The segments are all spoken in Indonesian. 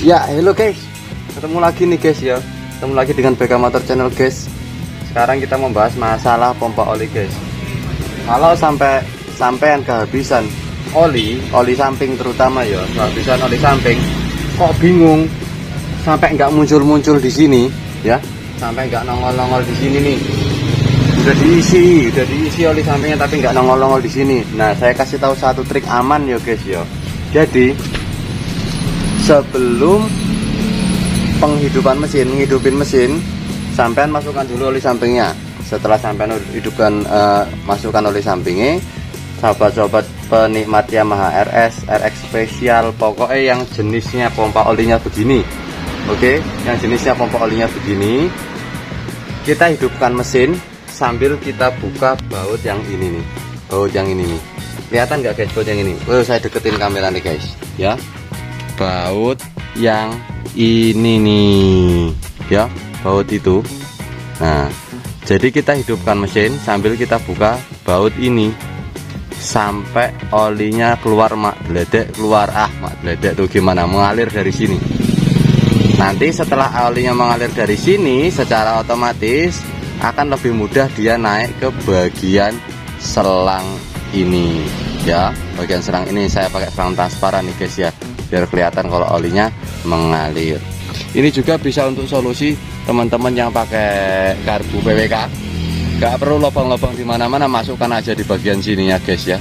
Ya, halo guys. Ketemu lagi nih guys ya. Ketemu lagi dengan BK Motor Channel guys. Sekarang kita membahas masalah pompa oli guys. Kalau sampean kehabisan oli samping terutama ya, kehabisan oli samping, kok bingung sampai nggak muncul di sini ya, sampai nggak nongol di sini nih. Udah diisi oli sampingnya tapi nggak nongol di sini. Nah, saya kasih tahu satu trik aman ya guys ya. Jadi sebelum menghidupin mesin, sampean masukkan dulu oli sampingnya. Setelah sampean hidupkan, masukkan oli sampingnya, sahabat-sahabat penikmat Yamaha RS, RX Special, pokoknya yang jenisnya pompa olinya begini, oke, yang jenisnya pompa olinya begini, kita hidupkan mesin sambil kita buka baut yang ini nih, baut yang ini nih. Kelihatan nggak guys baut yang ini? Oh, saya deketin kamera nih guys ya. Baut yang ini nih ya, baut itu. Nah, jadi kita hidupkan mesin sambil kita buka baut ini sampai olinya keluar mak bledek tuh gimana, mengalir dari sini. Nanti setelah olinya mengalir dari sini, secara otomatis akan lebih mudah dia naik ke bagian selang ini ya. Bagian selang ini saya pakai selang transparan nih guys ya, biar kelihatan kalau olinya mengalir. Ini juga bisa untuk solusi teman-teman yang pakai karbu PWK, nggak perlu lubang-lubang di mana-mana, masukkan aja di bagian sininya guys ya,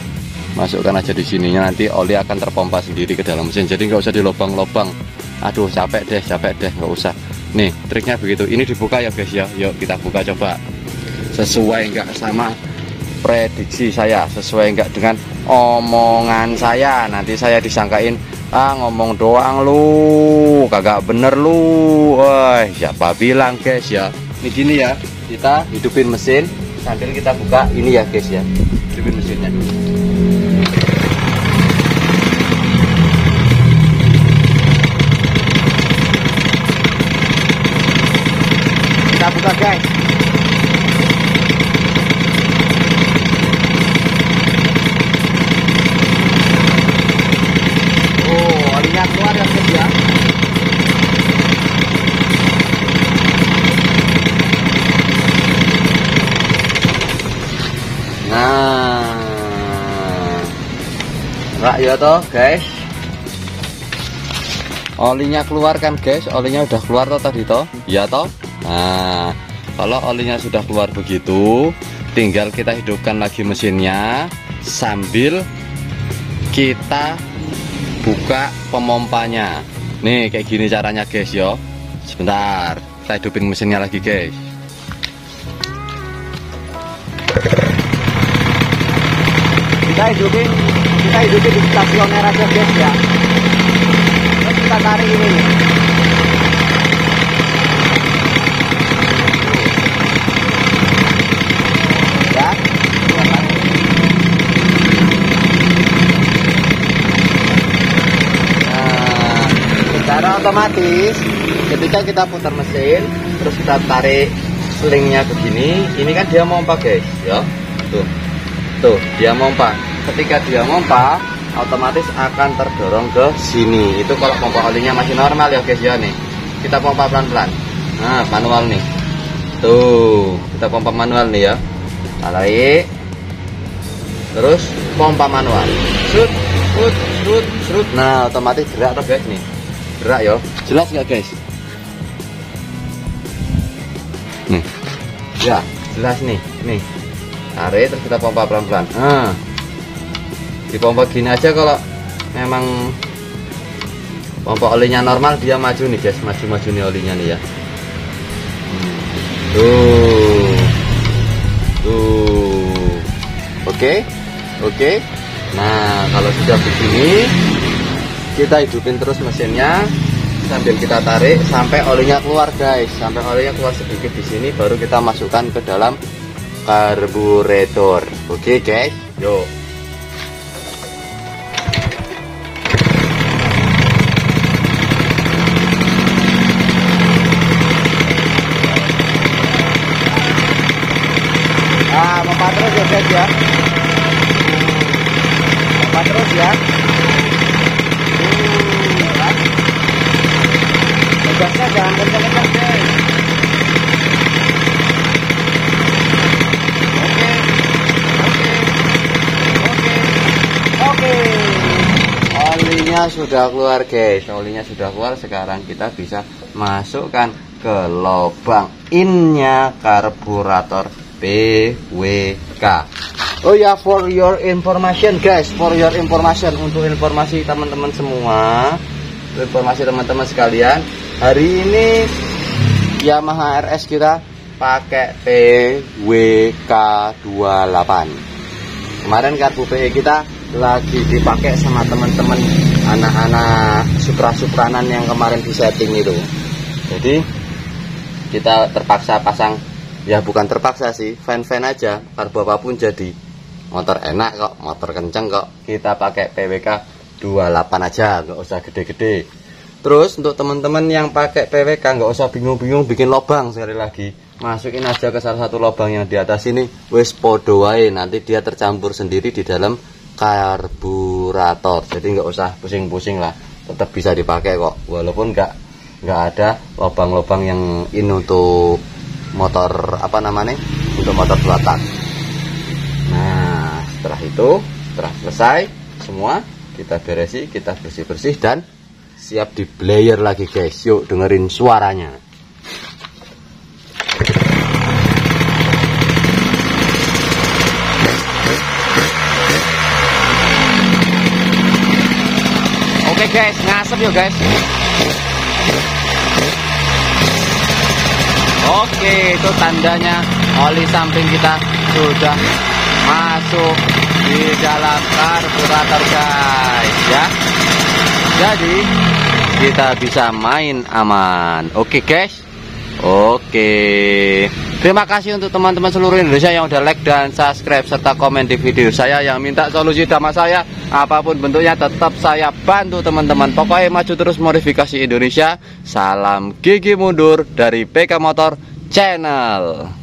masukkan aja di sininya, nanti oli akan terpompa sendiri ke dalam mesin, jadi nggak usah di lubang-lubang. Aduh capek deh, nggak usah. Nih triknya begitu. Ini dibuka ya guys ya, yuk kita buka coba. Sesuai nggak sama prediksi saya, sesuai nggak dengan omongan saya, nanti saya disangkain ngomong doang lu, kagak bener lu. Wah, siapa bilang guys ya. Ini gini ya, kita hidupin mesin sambil kita buka ini ya guys ya, hidupin mesinnya. Kita buka guys. Keluar ya guys ya. Nah, rak ya toh guys, olinya keluar kan guys, olinya udah keluar toh tadi toh, ya toh. Nah, kalau olinya sudah keluar begitu, tinggal kita hidupkan lagi mesinnya sambil kita buka pemompanya. Nih kayak gini caranya guys yo. Sebentar, saya hidupin mesinnya lagi guys. Kita hidupin di stasioner aja guys ya. Terus kita tarik ini nih. Ya, secara otomatis ketika kita putar mesin terus kita tarik selingnya begini, ini kan dia mompa guys ya. Tuh dia mompa. Ketika dia mompa otomatis akan terdorong ke sini. Itu kalau pompa olinya masih normal ya guys ya. Nih kita pompa pelan-pelan. Nah, manual nih. Tuh kita pompa manual nih ya. Tarik, terus pompa manual, serut. Nah otomatis gerak tuh guys nih, gerak yo. Jelas nggak guys? Nih ya jelas nih. Tarik terus kita pompa pelan-pelan. Nah, dipompa gini aja. Kalau memang pompa olinya normal, dia maju nih guys, maju nih olinya nih ya. Tuh oke. Nah kalau sudah begini, kita hidupin terus mesinnya sambil kita tarik sampai olinya keluar guys, sampai olinya keluar sedikit di sini, baru kita masukkan ke dalam karburator. Oke guys, yuk. Pompa terus ya guys ya, pompa terus ya. olinya sudah keluar guys, olinya sudah keluar. Sekarang kita bisa masukkan ke lubang innya karburator PWK. Oh ya, for your information guys, for your information, untuk informasi teman-teman semua, informasi teman-teman sekalian, hari ini Yamaha RS kita pakai PWK 28. Kemarin karbu PE kita lagi dipakai sama teman-teman anak-anak supra-supranan yang kemarin di setting itu. Jadi kita terpaksa pasang, ya bukan terpaksa sih, fan-fan aja, karbu apapun jadi. Motor enak kok, motor kenceng kok, kita pakai PWK 28 aja, nggak usah gede-gede. Terus untuk teman-teman yang pakai PWK nggak usah bingung-bingung bikin lubang, sekali lagi masukin aja ke salah satu lubang yang di atas ini, wis podo wae, nanti dia tercampur sendiri di dalam karburator. Jadi nggak usah pusing-pusing lah, tetap bisa dipakai kok, walaupun nggak ada lubang-lubang yang ini untuk motor apa namanya, untuk motor 2 tak. Nah setelah itu, setelah selesai semua, kita beresi, kita bersih-bersih dan siap di blayer lagi guys. Yuk dengerin suaranya. Oke guys, ngasep yuk guys. Oke, itu tandanya oli samping kita sudah masuk di dalam karburator guys ya. Jadi kita bisa main aman. Oke guys. Oke. Terima kasih untuk teman-teman seluruh Indonesia yang udah like dan subscribe serta komen di video saya, yang minta solusi sama saya apapun bentuknya tetap saya bantu teman-teman. Pokoknya maju terus modifikasi Indonesia. Salam gigi mundur dari PK Motor Channel.